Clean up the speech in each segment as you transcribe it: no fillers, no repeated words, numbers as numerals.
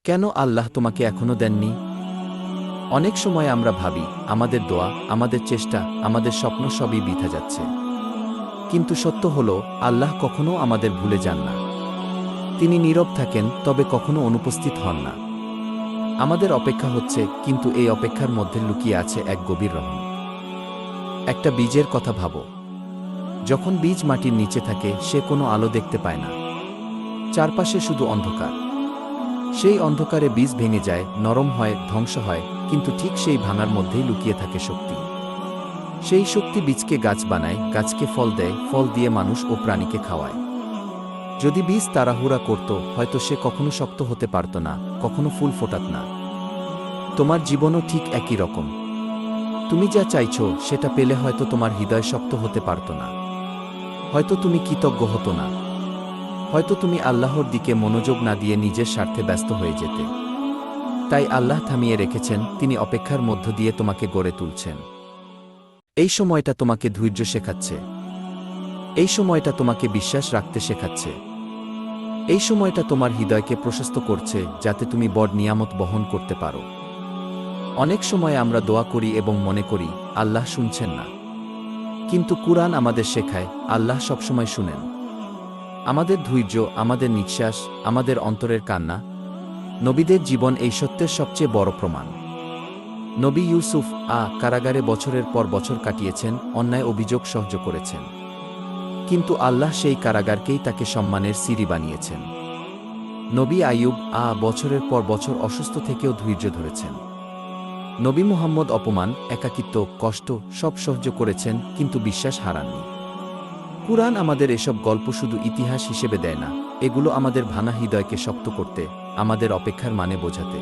কেন আল্লাহ তোমাকে এখনো দেননি? অনেক সময় আমরা ভাবি আমাদের দোয়া, আমাদের চেষ্টা, আমাদের স্বপ্ন সবই বৃথা যাচ্ছে। কিন্তু সত্য হল, আল্লাহ কখনও আমাদের ভুলে যান না। তিনি নীরব থাকেন, তবে কখনো অনুপস্থিত হন না। আমাদের অপেক্ষা হচ্ছে, কিন্তু এই অপেক্ষার মধ্যে লুকিয়ে আছে এক গভীর রহমত। একটা বীজের কথা ভাবো। যখন বীজ মাটির নিচে থাকে, সে কোনো আলো দেখতে পায় না। চারপাশে শুধু অন্ধকার। সেই অন্ধকারে বীজ ভেঙে যায়, নরম হয়, ধ্বংস হয়, কিন্তু ঠিক সেই ভাঙার মধ্যেই লুকিয়ে থাকে শক্তি। সেই শক্তি বীজকে গাছ বানায়, গাছকে ফল দেয়, ফল দিয়ে মানুষ ও প্রাণীকে খাওয়ায়। যদি বীজ তাড়াহুড়া করত, হয়তো সে কখনো শক্ত হতে পারত না, কখনো ফুল ফোটাত না। তোমার জীবনও ঠিক একই রকম। তুমি যা চাইছো সেটা পেলে হয়তো তোমার হৃদয় শক্ত হতে পারত না। হয়তো তুমি কৃতজ্ঞ হতো না। হয়তো তুমি আল্লাহর দিকে মনোযোগ না দিয়ে নিজের স্বার্থে ব্যস্ত হয়ে যেতে। তাই আল্লাহ থামিয়ে রেখেছেন, তিনি অপেক্ষার মধ্য দিয়ে তোমাকে গড়ে তুলছেন। এই সময়টা তোমাকে ধৈর্য শেখাচ্ছে। এই সময়টা তোমাকে বিশ্বাস রাখতে শেখাচ্ছে। এই সময়টা তোমার হৃদয়কে প্রশস্ত করছে, যাতে তুমি বড় নিয়ামত বহন করতে পারো। অনেক সময় আমরা দোয়া করি এবং মনে করি আল্লাহ শুনছেন না। কিন্তু কুরআন আমাদের শেখায়, আল্লাহ সবসময় শুনেন। আমাদের ধৈর্য, আমাদের নিঃশ্বাস, আমাদের অন্তরের কান্না। নবীদের জীবন এই সত্যের সবচেয়ে বড় প্রমাণ। নবী ইউসুফ কারাগারে বছরের পর বছর কাটিয়েছেন, অন্যায় অভিযোগ সহ্য করেছেন। কিন্তু আল্লাহ সেই কারাগারকেই তাকে সম্মানের সিঁড়ি বানিয়েছেন। নবী আইয়ুব বছরের পর বছর অসুস্থ থেকেও ধৈর্য ধরেছেন। নবী মুহাম্মদ অপমান, একাকিত্ব, কষ্ট সব সহ্য করেছেন, কিন্তু বিশ্বাস হারাননি। কুরআন আমাদের এসব গল্প শুধু ইতিহাস হিসেবে দেয় না, এগুলো আমাদের ভাঙা হৃদয়কে শক্ত করতে, আমাদের অপেক্ষার মানে বোঝাতে।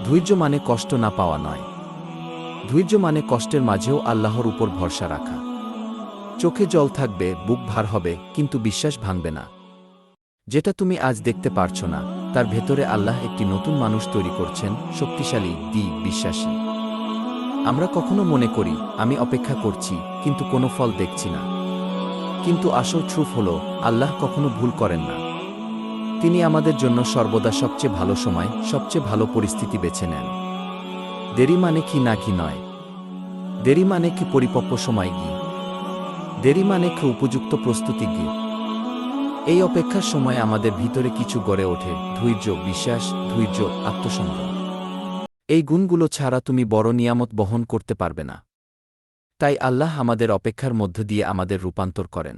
ধৈর্য মানে কষ্ট না পাওয়া নয়। ধৈর্য মানে কষ্টের মাঝেও আল্লাহর উপর ভরসা রাখা। চোখে জল থাকবে, বুক ভার হবে, কিন্তু বিশ্বাস ভাঙবে না। যেটা তুমি আজ দেখতে পারছ না, তার ভেতরে আল্লাহ একটি নতুন মানুষ তৈরি করছেন, শক্তিশালী, বিশ্বাসী। আমরা কখনো মনে করি আমি অপেক্ষা করছি, কিন্তু কোনো ফল দেখছি না। কিন্তু আসল ট্রুথ হল, আল্লাহ কখনো ভুল করেন না। তিনি আমাদের জন্য সর্বদা সবচেয়ে ভালো সময়, সবচেয়ে ভালো পরিস্থিতি বেছে নেন। দেরি মানে কি না কি নয়। দেরি মানে কি পরিপক্ব সময় গি। দেরি মানে কি উপযুক্ত প্রস্তুতি গি। এই অপেক্ষার সময় আমাদের ভিতরে কিছু গড়ে ওঠে, ধৈর্য, বিশ্বাস, ধৈর্য, আত্মসংযম। এই গুণগুলো ছাড়া তুমি বড় নিয়ামত বহন করতে পারবে না। তাই আল্লাহ আমাদের অপেক্ষার মধ্য দিয়ে আমাদের রূপান্তর করেন।